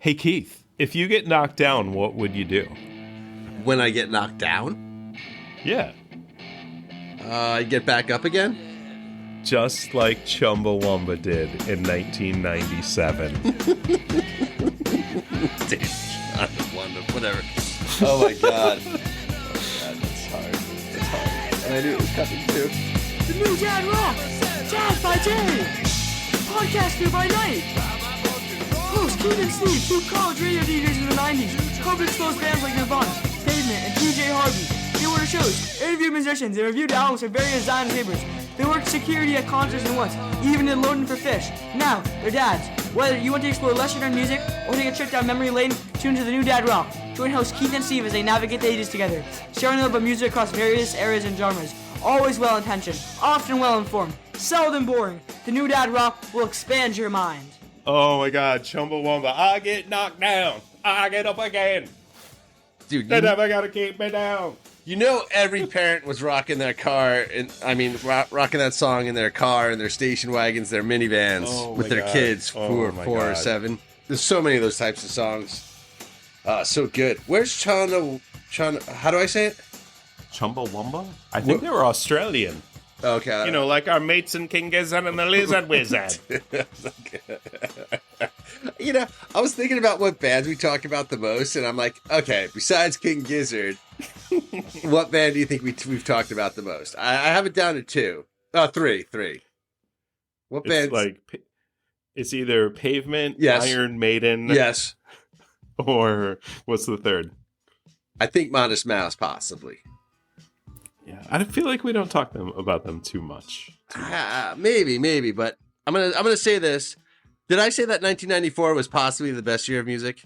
Hey, Keith, if you get knocked down, what would you do? When I get knocked down, Yeah. I get back up again. Just like Chumbawamba did in 1997. Damn, whatever. Oh my god. Oh god, that's hard. That's hard. And I knew it was coming too. The new Dad Rock! Jazz by day! Podcaster by night! Host Keith and Steve, two college radio DJs in the 90s, covered exposed bands like Nirvana, Pavement, and TJ Harvey. They order shows, interviewed musicians, and reviewed albums for various Zion papers. They worked security at concerts and once, even did loading for fish. Now, they're dads. Whether you want to explore lesser-known music or take a trip down memory lane, tune to the new Dad Rock. Join hosts Keith and Steve as they navigate the ages together, sharing a love of music across various eras and genres. Always well-intentioned, often well-informed, seldom boring. The new Dad Rock will expand your mind. Oh my god, Chumbawamba. I get knocked down. I get up again. Dude, They never gotta keep me down. you know every parent was rocking their car, rocking that song in their car, in their station wagons, their minivans, with their kids, four or seven. There's so many of those types of songs. So good. Where's Chana? How do I say it? Chumbawamba? I think they were Australian. Okay. You know, like our mates in King Gizzard and the Lizard Wizard. You know, I was thinking about what bands we talk about the most, and I'm like, okay, besides King Gizzard, what band do you think we've talked about the most? I have it down to two. Oh, three. What band? It's either Pavement, Yes. Iron Maiden, Yes. or what's the third? I think Modest Mouse, possibly. Yeah, I feel like we don't talk about them too much. Maybe, but I'm gonna say this. Did I say that 1994 was possibly the best year of music?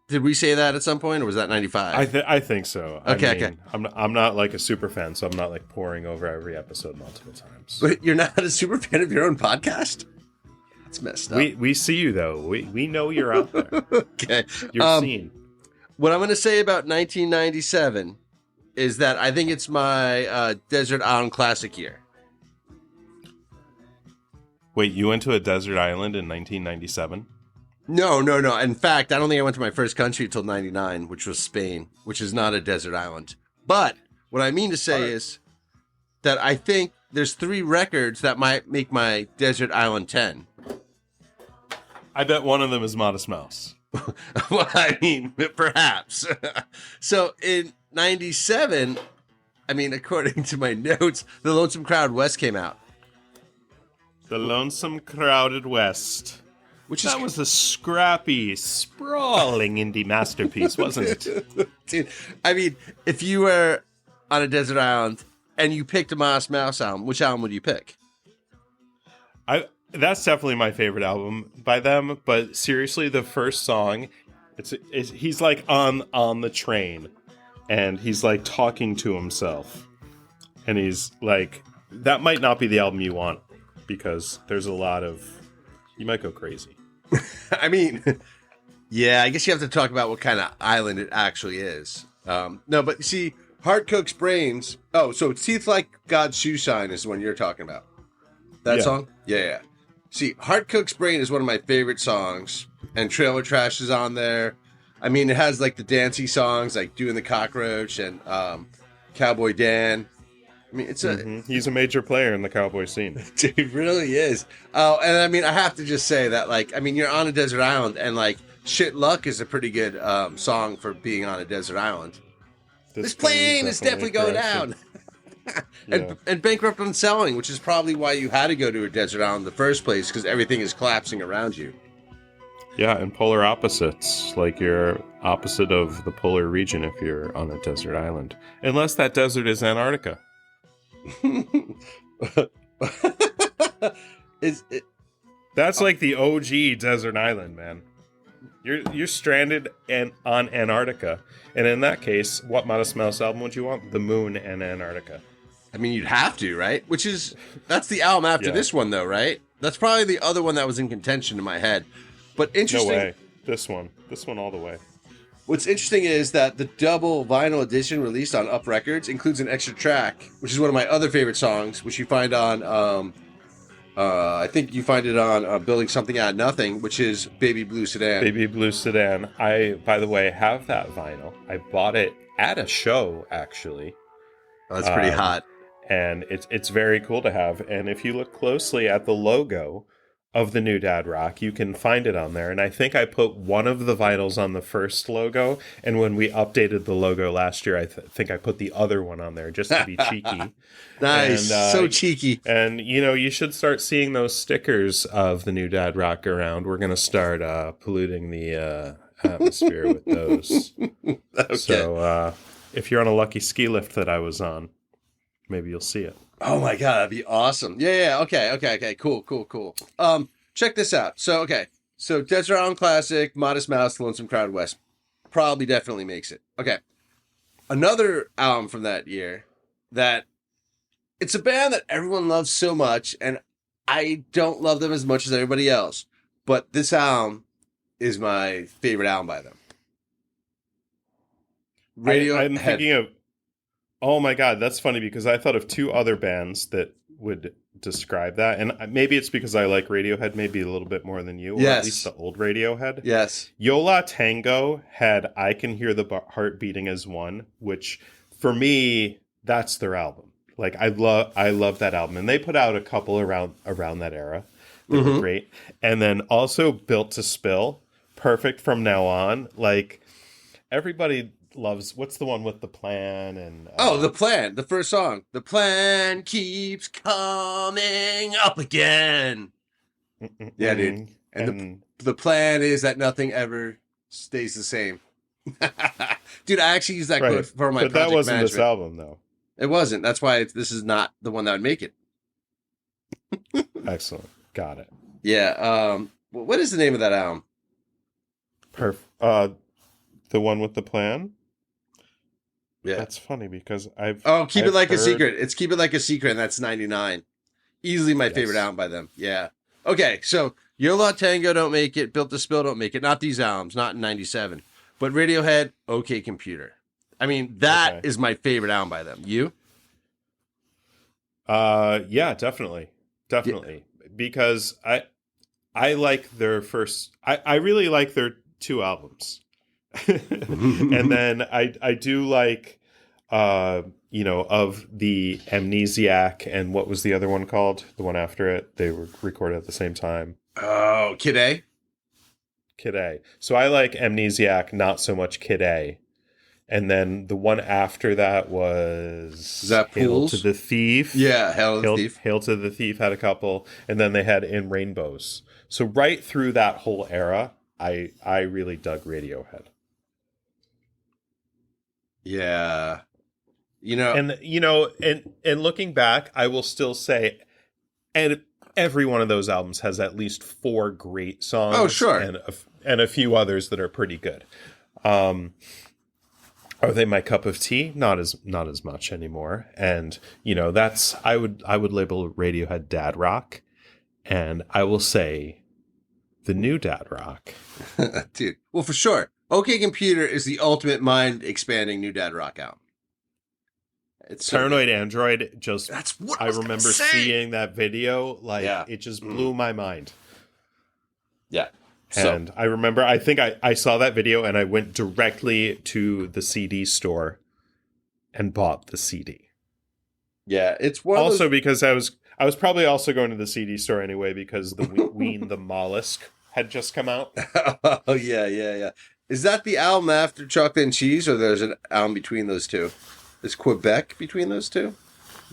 Did we say that at some point, or was that 95? I think so. Okay. I'm not like a super fan, so I'm not like poring over every episode multiple times. But you're not a super fan of your own podcast? That's messed up. We see you though. We know you're out there. Okay. You're seen. What I'm going to say about 1997 is that I think it's my Desert Island Classic year. Wait, you went to a desert island in 1997? No. In fact, I don't think I went to my first country until 99, which was Spain, which is not a desert island. But what I mean to say is that I think there's 3 records that might make my Desert Island 10. I bet one of them is Modest Mouse. Well, I mean, perhaps. So in 97, I mean, according to my notes, the Lonesome Crowd West came out. The Lonesome Crowded West. That was a scrappy, sprawling indie masterpiece, wasn't it? Dude, I mean, if you were on a desert island and you picked a Modest Mouse album, which album would you pick? That's definitely my favorite album by them. But seriously, the first song, he's like on the train, and he's like talking to himself, and he's like, that might not be the album you want because there's a lot of, you might go crazy. I mean, yeah, I guess you have to talk about what kind of island it actually is. No, but see, Heart Cooks Brains. Oh, so Teeth Like God's Shoe Shine is the one you're talking about. That song? Yeah. See, Heart Cooks Brain is one of my favorite songs, and Trailer Trash is on there. I mean, it has like the dancey songs like Doing the Cockroach and Cowboy Dan. I mean, it's he's a major player in the cowboy scene. Dude, he really is. Oh, and I mean, I have to just say that, like, I mean, you're on a desert island, and like, Shit Luck is a pretty good song for being on a desert island. This plane is definitely going down. And Bankrupt on Selling, which is probably why you had to go to a desert island in the first place, because everything is collapsing around you. Yeah, and polar opposites, like you're opposite of the polar region if you're on a desert island. Unless that desert is Antarctica. That's like the OG desert island, man. You're stranded on Antarctica. And in that case, what Modest Mouse album would you want? The Moon and Antarctica. I mean, you'd have to, right? That's the album after this one, though, right? That's probably the other one that was in contention in my head. But interesting. No way. This one all the way. What's interesting is that the double vinyl edition released on Up Records includes an extra track, which is one of my other favorite songs, which you find on I think you find it on Building Something Out of Nothing, which is Baby Blue Sedan. Baby Blue Sedan. I, by the way, have that vinyl. I bought it at a show, actually. Oh, that's pretty hot. And it's very cool to have. And if you look closely at the logo of the new Dad Rock, you can find it on there. And I think I put one of the vinyls on the first logo. And when we updated the logo last year, I think I put the other one on there just to be cheeky. Nice. And, so cheeky. And, you know, you should start seeing those stickers of the new Dad Rock around. We're going to start polluting the atmosphere with those. Okay. So if you're on a lucky ski lift that I was on, maybe you'll see it. Oh my god, that'd be awesome. Yeah. Okay. Cool. Check this out. So Desert Island Classic, Modest Mouse, Lonesome Crowd West. Probably definitely makes it. Okay. Another album from that year that it's a band that everyone loves so much, and I don't love them as much as everybody else. But this album is my favorite album by them. Radiohead. I'm thinking of... Oh my god, that's funny because I thought of two other bands that would describe that. And maybe it's because I like Radiohead maybe a little bit more than you, or Yes. at least the old Radiohead. Yes. Yo La Tango had I Can Hear the Heart Beating as one, which for me, that's their album. Like I love that album. And they put out a couple around that era that were great. And then also Built to Spill, perfect from now on. Like everybody loves, what's the one with the plan and The Plan, the first song. The plan keeps coming up again. Yeah, dude. And the plan is that nothing ever stays the same. Dude, I actually used that quote for my but project that wasn't management. this album though. It wasn't. That's why this is not the one that would make it. Excellent. Got it. Yeah. What is the name of that album? The one with the plan. Yeah. That's funny because I've Keep It Like a heard- Secret. It's Keep It Like a Secret, and that's 99. Easily my favorite Yes. album by them. Yeah. Okay, so Yo La Tango don't make it. Built to Spill don't make it. Not these albums, not in 97. But Radiohead, OK Computer. I mean, that is my favorite album by them. You? Yeah, definitely. Because I like their first, I really like their two albums. And then I do like, of the Amnesiac and what was the other one called? The one after it. They were recorded at the same time. Oh, Kid A? Kid A. So I like Amnesiac, not so much Kid A. And then the one after that was that Hail Pools? to the Thief. Yeah, Hail to the Thief. Hail to the Thief had a couple. And then they had In Rainbows. So right through that whole era, I really dug Radiohead. Yeah. And looking back, I will still say, and every one of those albums has at least 4 great songs. Oh, sure. And a few others that are pretty good. Are they my cup of tea? Not as much anymore. And that's I would label Radiohead dad rock, and I will say the new dad rock. Dude, well, for sure. OK Computer is the ultimate mind expanding new dad rock album. It's Paranoid Android. Just that's what I remember seeing that video. Yeah. It just blew my mind. Yeah. And I remember, I think I saw that video and I went directly to the CD store and bought the CD. Yeah, it's one also of those... because I was probably also going to the CD store anyway because the Ween the Mollusk had just come out. Oh yeah. Is that the album after Chocolate and Cheese, or there's an album between those two? Is Quebec between those two?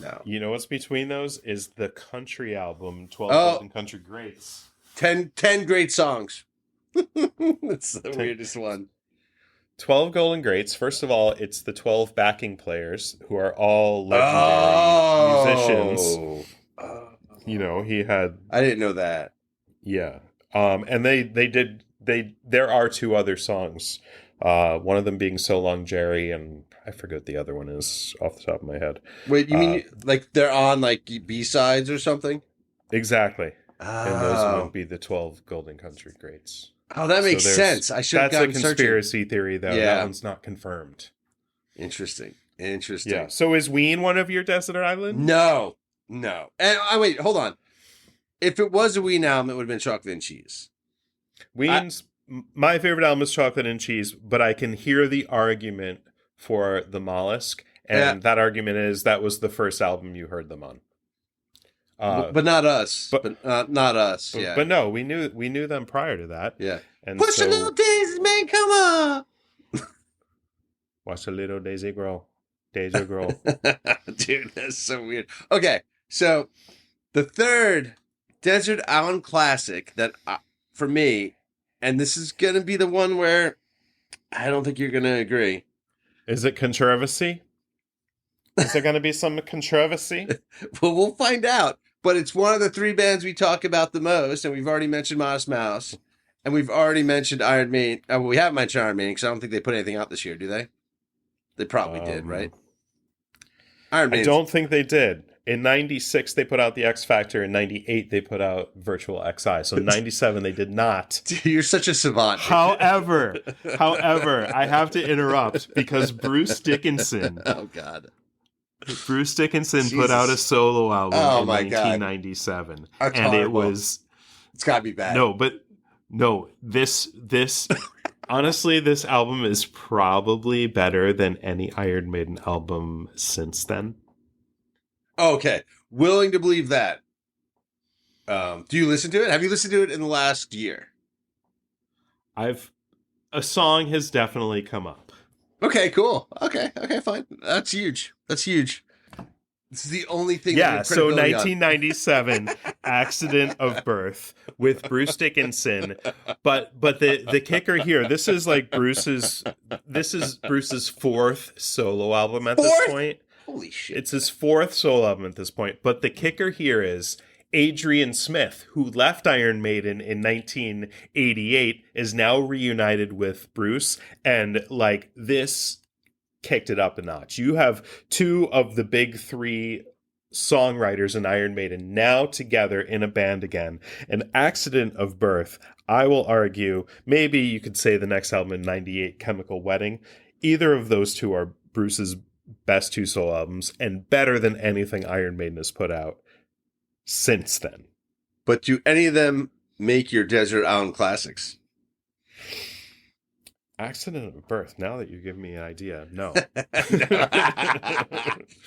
No. You know what's between those is the country album, 12 Golden Country Greats. 10 great songs. That's the weirdest one. 12 Golden Greats. First of all, it's the 12 backing players who are all legendary musicians. He had... I didn't know that. Yeah. And there are 2 other songs. One of them being So Long Jerry, and I forget what the other one is off the top of my head. Wait, you mean like they're on like B-sides or something? Exactly. Oh. And those would be the 12 Golden Country Greats. Oh, that makes sense. I should have gotten That's a conspiracy theory, though. Yeah. That one's not confirmed. Interesting. Yeah. So is Ween one of your desert island? No. And wait, hold on. if it was a Ween album, it would have been Chocolate and Cheese. My favorite album is Chocolate and Cheese, but I can hear the argument for the Mollusk, and that argument is that was the first album you heard them on. But not us. But not us. Yeah. But no, we knew them prior to that. Yeah. And Push a little daisies, man, come on. Watch a little daisy grow. Daisy grow. Dude, that's so weird. Okay, so the third Desert Island classic that, for me, and this is going to be the one where I don't think you're going to agree. Is it controversy? Is there going to be some controversy? Well, we'll find out. But it's one of the three bands we talk about the most, and we've already mentioned Modest Mouse, and we've already mentioned Iron Maiden. Well, we haven't mentioned Iron Maiden because I don't think they put anything out this year, do they? They probably did, right? Iron Maiden. I don't think they did. In 96, they put out the X Factor. In 98, they put out Virtual XI. So in 97, they did not. Dude, you're such a savant. However, I have to interrupt because Bruce Dickinson. Oh, God. Bruce Dickinson put out a solo album in my 1997. That's and horrible. It's got to be bad. This honestly, this album is probably better than any Iron Maiden album since then. Okay. Willing to believe that. Do you listen to it? Have you listened to it in the last year? A song has definitely come up. Okay, cool. Okay, fine. That's huge. This is the only thing. Yeah, so 1997, Accident of Birth with Bruce Dickinson. But the kicker here, this is Bruce's fourth solo album at this point. Holy shit. It's his fourth solo album at this point. But the kicker here is Adrian Smith, who left Iron Maiden in 1988, is now reunited with Bruce. And like this kicked it up a notch. You have two of the big three songwriters in Iron Maiden now together in a band again. An Accident of Birth, I will argue, maybe you could say the next album in 98, Chemical Wedding. Either of those two are Bruce's best two solo albums and better than anything Iron Maiden has put out since then. But do any of them make your Desert Island classics? Accident of Birth, now that you give me an idea, no.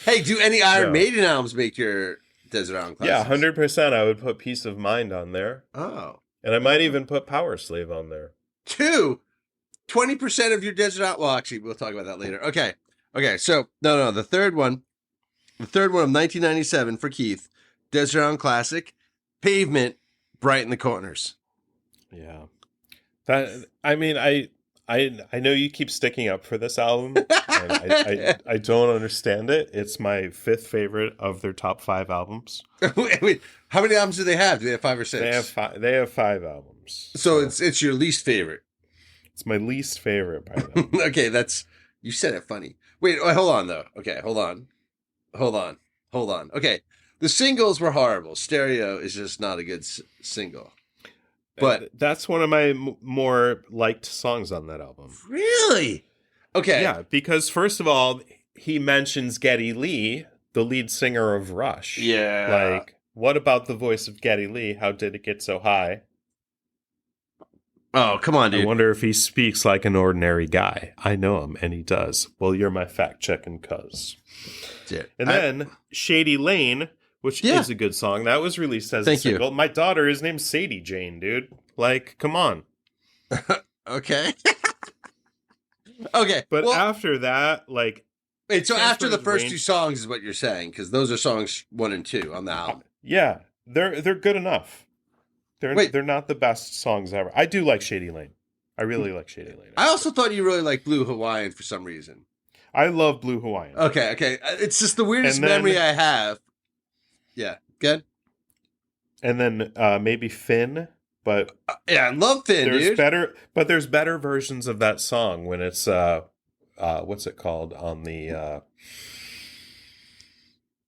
Hey, do any Iron Maiden albums make your Desert Island classics? Yeah, 100% I would put Peace of Mind on there. Oh. And I might even put Power Slave on there. 20% of your Desert Island. Well, actually, we'll talk about that later. Okay, so, no, the third one of 1997 for Keith, Desert Island classic, Pavement, Brighten the Corners. Yeah. I know you keep sticking up for this album. And I don't understand it. It's my fifth favorite of their top 5 albums. Wait, how many albums do they have? Do they have 5 or 6? They have 5 albums. So it's your least favorite. It's my least favorite by them. Okay, you said it funny. Wait, hold on though. Okay, hold on. Okay, the singles were horrible. Stereo is just not a good single. But that's one of my more liked songs on that album. Really? Okay. Yeah, because first of all, he mentions Geddy Lee, the lead singer of Rush. Yeah. Like, what about the voice of Geddy Lee? How did it get so high? Oh, come on, dude. I wonder if he speaks like an ordinary guy. I know him, and he does. Well, you're my fact-checking cuz. Dude, and then Shady Lane, which is a good song. That was released as a single. My daughter is named Sadie Jane, dude. Like, come on. Okay. Okay. But after that, like... Wait, so after the first 2 songs is what you're saying, because those are songs 1 and 2 on the album. Yeah, they're good enough. They're not the best songs ever. I do like Shady Lane. I really like Shady Lane. I also thought you really liked Blue Hawaiian for some reason. I love Blue Hawaiian. Okay. It's just the weirdest memory I have. Yeah, good. And then maybe Finn, but I love Finn, dude. There's better versions of that song when it's what's it called on the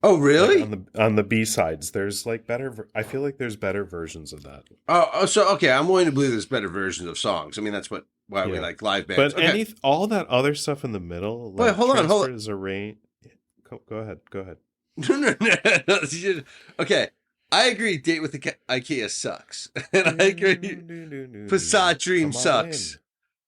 Oh, really? On the B-sides, there's like better. I feel like there's better versions of that. Oh, so okay, I'm willing to believe there's better versions of songs. I mean, that's why we like live bands. But all that other stuff in the middle, like wait, hold on. Go ahead. No. Okay, I agree. Date with the IKEA sucks, and I agree. Passat Dream sucks.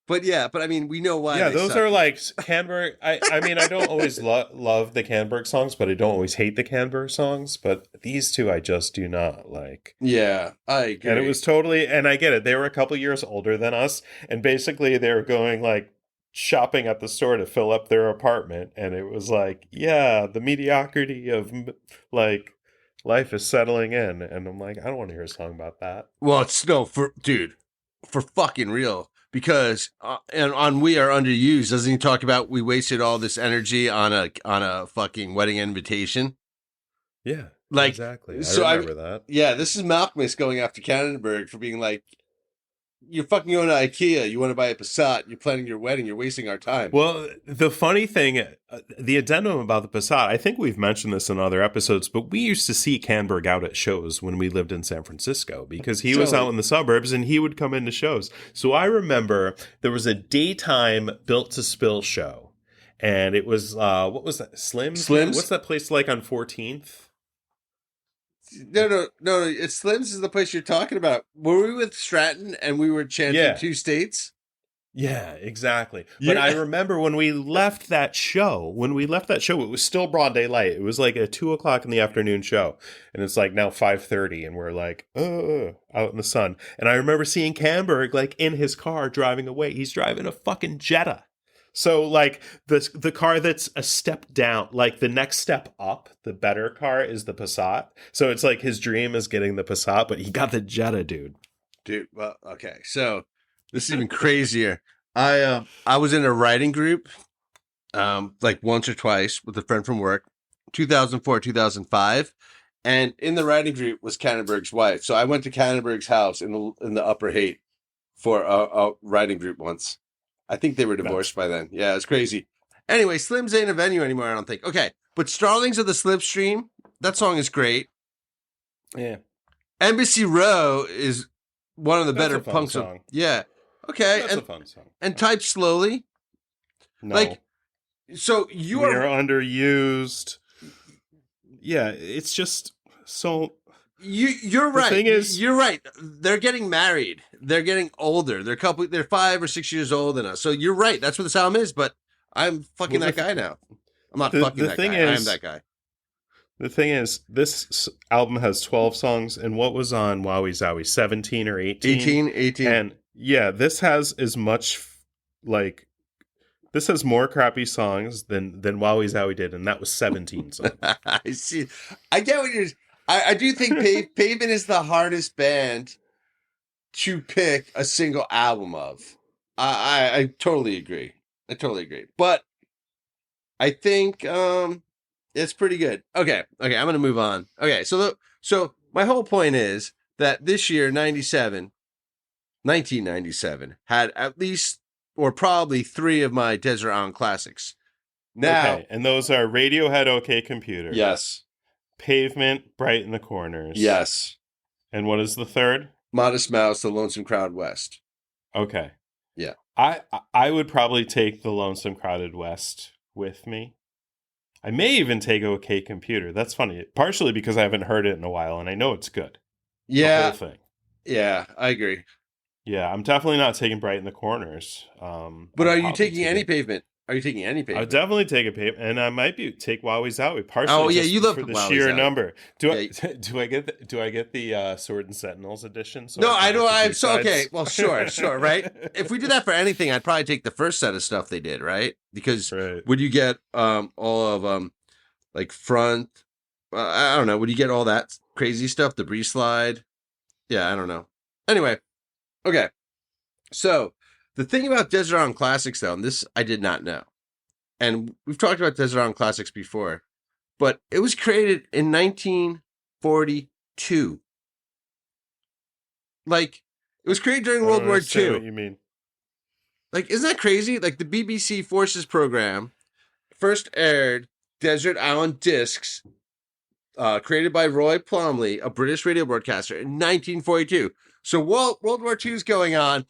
But yeah, I mean, we know why. Yeah, they those suck. are like Canberg. I mean, I don't always love the Canberg songs, but I don't always hate the Canberg songs. But these two, I just do not like. Yeah, I agree. And it was totally, and I get it. They were a couple years older than us, and basically they were going like shopping at the store to fill up their apartment, and it was like, yeah, the mediocrity of like life is settling in, and I'm like, I don't want to hear a song about that. Well, it's no for fucking real. Because and on We Are Underused, doesn't he talk about we wasted all this energy on a fucking wedding invitation? Yeah, like exactly. I remember that. Yeah, this is Malcolmus going after Cannonberg for being like, you're fucking going to IKEA. You want to buy a Passat. You're planning your wedding. You're wasting our time. Well, the funny thing, the addendum about the Passat, I think we've mentioned this in other episodes, but we used to see Canberg out at shows when we lived in San Francisco because he was out in the suburbs and he would come into shows. So I remember there was a daytime Built to Spill show, and it was, what was that? Slim's? What's that place like on 14th? No. It's Slim's is the place you're talking about. Were we with Stratton and we were chanting Two States? Yeah, exactly. But I remember when we left that show, it was still broad daylight. It was like a 2:00 in the afternoon show. And it's like now 5:30 and we're like, out in the sun. And I remember seeing Canberg like in his car driving away. He's driving a fucking Jetta. So like the car that's a step down, like the next step up, the better car is the Passat. So it's like his dream is getting the Passat, but he got the Jetta, dude. Dude, well, okay. So this is even crazier. I was in a writing group like once or twice with a friend from work, 2004, 2005. And in the writing group was Cannonberg's wife. So I went to Cannonberg's house in the Upper Haight for a writing group once. I think they were divorced by then. Yeah, it's crazy. Anyway, Slim's ain't a venue anymore, I don't think. Okay, but Starlings of the Slipstream, that song is great. Yeah. Embassy Row is one of the better punk songs. Yeah. Okay. That's a fun song. And Type Slowly. No. Like, so you are underused. Yeah, it's just so. You're right. The thing is, you're right. They're getting married. They're getting older. They're 5 or 6 years older than us. So you're right. That's what this album is. But I'm fucking that guy now. I'm not fucking that guy. I am that guy. The thing is, this album has 12 songs, and what was on Wowie Zowie? 17 or 18? 18. And yeah, this has as much like. This has more crappy songs than Wowie Zowie did, and that was 17 songs. I see. I get what you're. I do think Pavement is the hardest band to pick a single album of. I totally agree. But I think it's pretty good. Okay, I'm going to move on. Okay, so my whole point is that this year, 1997, had at least or probably 3 of my Desert Island classics. Now, okay, and those are Radiohead, OK Computer. Yes. Pavement, Brighten the Corners. Yes. And what is the third? Modest Mouse, The Lonesome Crowd West. Okay. Yeah. I would probably take The Lonesome Crowded West with me. I may even take OK Computer. That's funny. Partially because I haven't heard it in a while, and I know it's good. Yeah. The whole thing. Yeah, I agree. Yeah, I'm definitely not taking Brighten the Corners. But are you taking any Pavement? Are you taking any Pavement? I would definitely take a Pavement, and I might take Wowie Zowie partially. You love for the Wowie sheer Zowie. Number. Do I get the Sword and Sentinels edition? So no, I don't. I'm so okay. Well, sure, right. If we did that for anything, I'd probably take the first set of stuff they did, right? Because would you get all of like front? I don't know. Would you get all that crazy stuff? The Bree Slide? Yeah, I don't know. Anyway, okay. So the thing about Desert Island Classics, though, and this I did not know, and we've talked about Desert Island Classics before, but it was created in 1942. Like, it was created during World War II. What you mean? Like, isn't that crazy? Like, the BBC Forces program first aired Desert Island Discs, created by Roy Plomley, a British radio broadcaster, in 1942. So World War II is going on,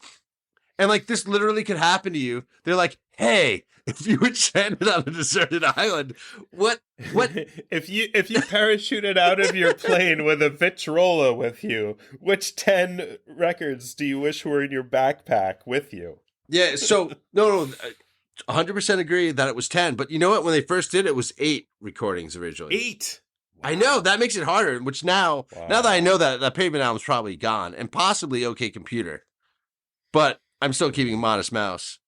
And like this literally could happen to you. They're like, hey, if you were stranded on a deserted island, what if you parachuted out of your plane with a Victrola with you, which 10 records do you wish were in your backpack with you? Yeah, so no, 100% agree that it was 10. But you know what? When they first did it, it was 8 recordings originally. 8. Wow. I know that makes it harder. Which now that I know that Pavement album's probably gone and possibly OK Computer, but I'm still keeping Modest Mouse.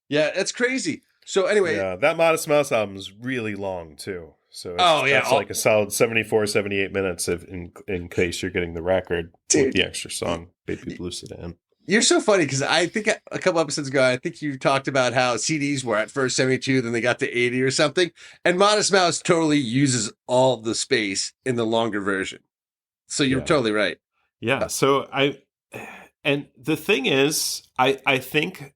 Yeah, it's crazy. So anyway, yeah, that Modest Mouse album is really long too. So it's like a solid 74, 78 minutes in case you're getting the record with the extra song, Baby Blue Sedan. You're so funny because I think a couple episodes ago, I think you talked about how CDs were at first 72, then they got to 80 or something. And Modest Mouse totally uses all the space in the longer version. So you're totally right. Yeah. So and the thing is, I think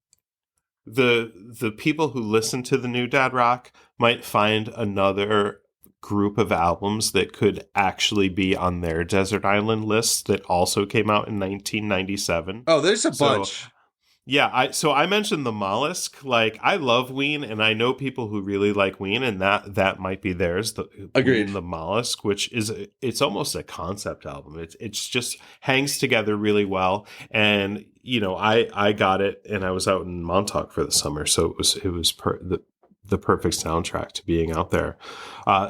the people who listen to the new Dad Rock might find another group of albums that could actually be on their Desert Island list that also came out in 1997. Oh, there's a bunch. Yeah, I mentioned the Mollusk. Like, I love Ween, and I know people who really like Ween, and that might be theirs. Agreed. Ween, the Mollusk, which it's almost a concept album. It's just hangs together really well. And I got it, and I was out in Montauk for the summer, so it was the perfect soundtrack to being out there.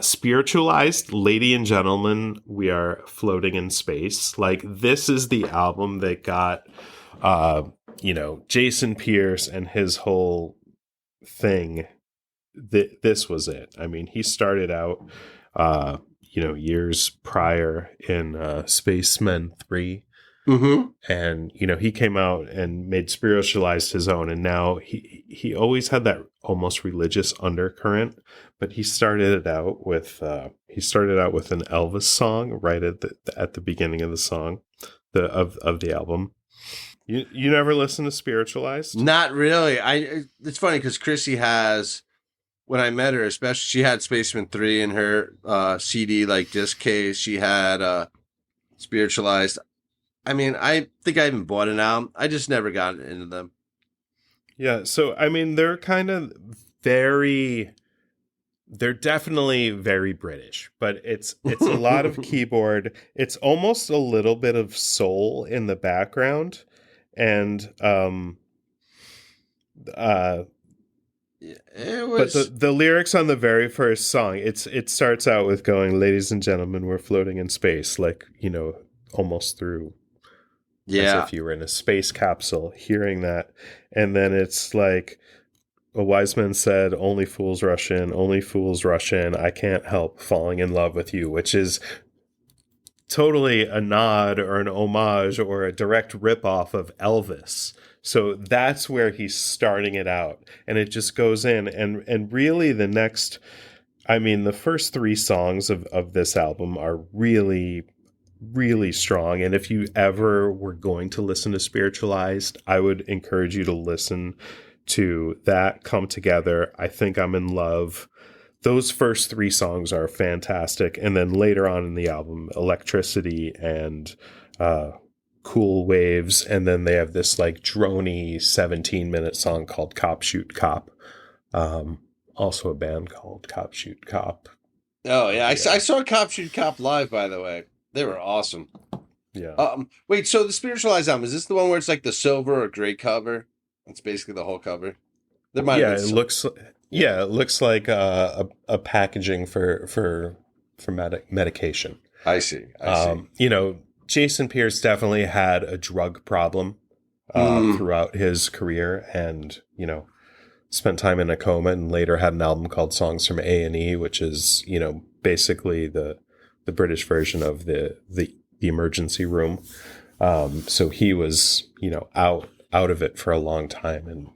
Spiritualized, Lady and Gentlemen, We Are Floating in Space. Like, this is the album that got Jason Pierce and his whole thing. This was it. I mean, he started out years prior in Spacemen 3. Mm-hmm. And he came out and made Spiritualized his own, and now he always had that almost religious undercurrent, but he started out with an Elvis song right at the beginning of the song of the album. You never listen to Spiritualized? Not really. It's funny because Chrissy has, when I met her, especially, she had Spaceman 3 in her CD like disc case. She had Spiritualized. I mean, I think I even bought an album. I just never got into them. Yeah, so I mean, they're kind of they're definitely very British, but it's a lot of keyboard. It's almost a little bit of soul in the background, and but the lyrics on the very first song, it starts out with going, "Ladies and gentlemen, we're floating in space," like almost through. Yeah. As if you were in a space capsule hearing that. And then it's like, a wise man said, only fools rush in, I can't help falling in love with you, which is totally a nod or an homage or a direct ripoff of Elvis. So that's where he's starting it out. And it just goes in. And really the first 3 songs of this album are really, really strong. And if you ever were going to listen to Spiritualized, I would encourage you to listen to that, Come Together, I Think I'm in Love. Those first 3 songs are fantastic. And then later on in the album, Electricity and Cool Waves. And then they have this like droney 17-minute song called Cop Shoot Cop. Also a band called Cop Shoot Cop. Oh, yeah. I saw Cop Shoot Cop live, by the way. They were awesome. Yeah. Wait, so the Spiritualized album, is this the one where it's like the silver or gray cover? That's basically the whole cover. There might it looks like a packaging for medication. I see. Jason Pierce definitely had a drug problem throughout his career, and spent time in a coma, and later had an album called Songs from A&E, which is basically the British version of the emergency room. So he was, out of it for a long time, and,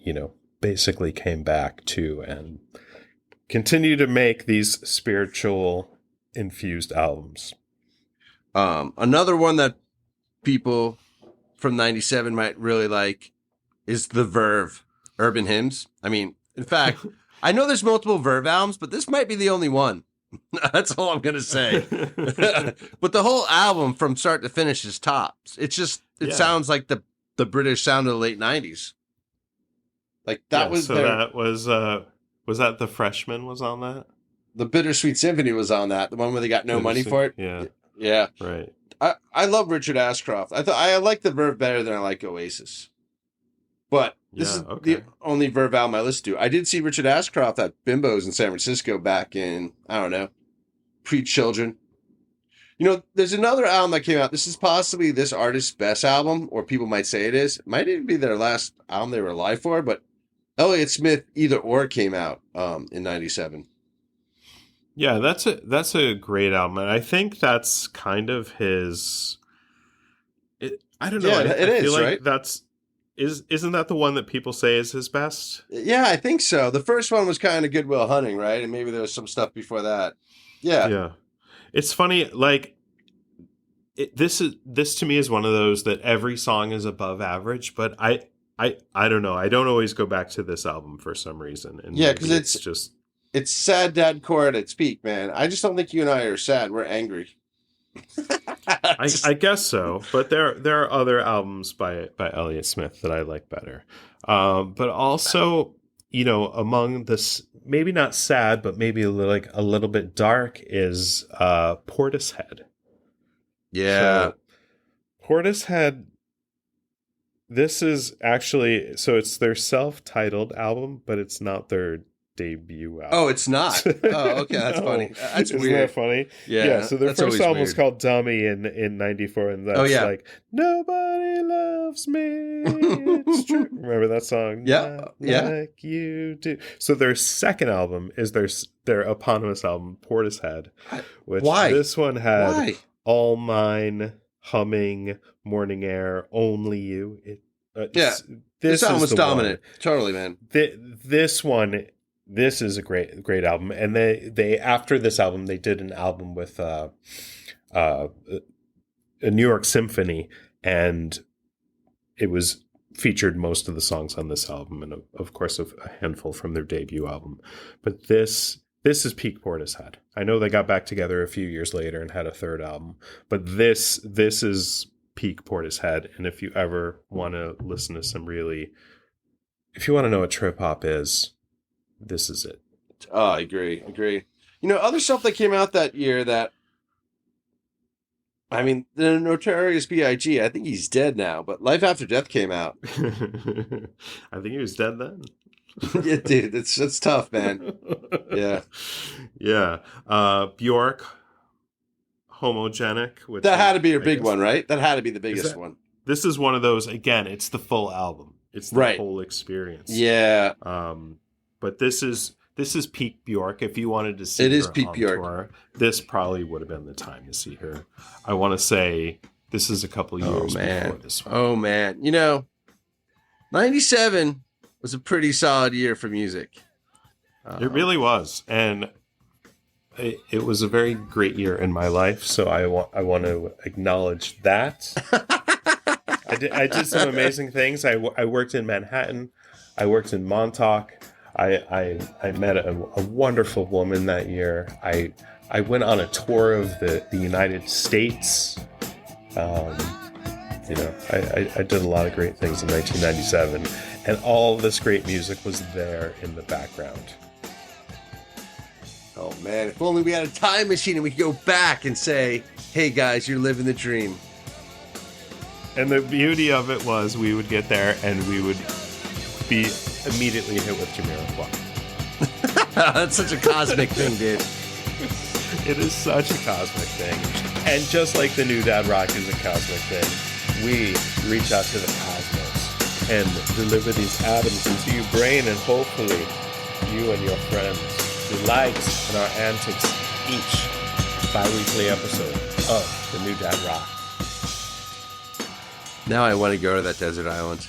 basically came back to and continue to make these spiritual infused albums. Another one that people from 97 might really like is the Verve Urban Hymns. I mean, in fact, I know there's multiple Verve albums, but this might be the only one. That's all I'm going to say. But the whole album from start to finish is tops. It sounds like the British sound of the late 90s. Like that was so that was that The Freshman was on that? the Bittersweet Symphony was on that, the one where they got no money for it. Yeah. Yeah. Right. I love Richard Ashcroft. I like the Verve better than I like Oasis. But this is the only Verve album I listen to. I did see Richard Ashcroft at Bimbo's in San Francisco back in, I don't know, pre-Children. You know, there's another album that came out. This is possibly this artist's best album, or people might say it is. It might even be their last album they were alive for, but Elliott Smith Either Or came out in 97. Yeah, that's a great album, and I think that's kind of his. I don't know. Yeah, I it feel is, like right? Isn't that the one that people say is his best? Yeah, I think so. The first one was kind of Good Will Hunting, right? And maybe there was some stuff before that. Yeah. Yeah. It's funny, like this to me is one of those that every song is above average, but I don't know. I don't always go back to this album for some reason. And yeah, because it's sad dadcore at its peak, man. I just don't think you and I are sad. We're angry. I guess so, but there are other albums by Elliott Smith that I like better. But also, you know, among this, maybe not sad, but maybe a little bit dark is Portishead. Yeah, so, Portishead. This is actually it's their self-titled album, but it's not their debut album. Oh, it's not. Oh, okay, that's funny. That's Isn't weird. that funny? Yeah. So their first album was called Dummy in '94, and that's like Nobody Loves Me. It's true. Remember that song? Yeah, like you do. So their second album is their eponymous album, Portishead. Which this one had All Mine, Humming, Morning Air, Only You. This album was dominant. Totally, man. This is a great album, and they after this album they did an album with a New York Symphony, and it was featured most of the songs on this album, and of course a handful from their debut album. But this is peak Portishead. I know they got back together a few years later and had a third album, but this is peak Portishead. And if you ever want to listen to if you want to know what trip hop is, this is it. Oh, I agree. You know, other stuff that came out that year the Notorious B.I.G., I think he's dead now, but Life After Death came out. I think he was dead then. Yeah, dude, it's tough, man. Yeah. Yeah. Bjork, Homogenic. Which that had to be a big one, right? That had to be the biggest one. This is one of those, again, it's the full album. It's the whole experience. Yeah. But this is peak Bjork. If you wanted to see her on peak Bjork. Tour, this probably would have been the time to see her. I want to say this is a couple years before this one. Oh, man. You know, 97 was a pretty solid year for music. It really was. And it was a very great year in my life, so I want to acknowledge that. I did some amazing things. I worked in Manhattan. I worked in Montauk. I met a wonderful woman that year. I went on a tour of the United States. You know, I did a lot of great things in 1997, and all this great music was there in the background. Oh man, if only we had a time machine and we could go back and say, hey guys, you're living the dream. And the beauty of it was we would get there and we would be immediately hit with Jamiroquai. That's such a cosmic thing, dude. It is such a cosmic thing. And just like the New Dad Rock is a cosmic thing, we reach out to the cosmos and deliver these atoms into your brain, and hopefully you and your friends delights in our antics each bi-weekly episode of the New Dad Rock. Now I want to go to that desert island.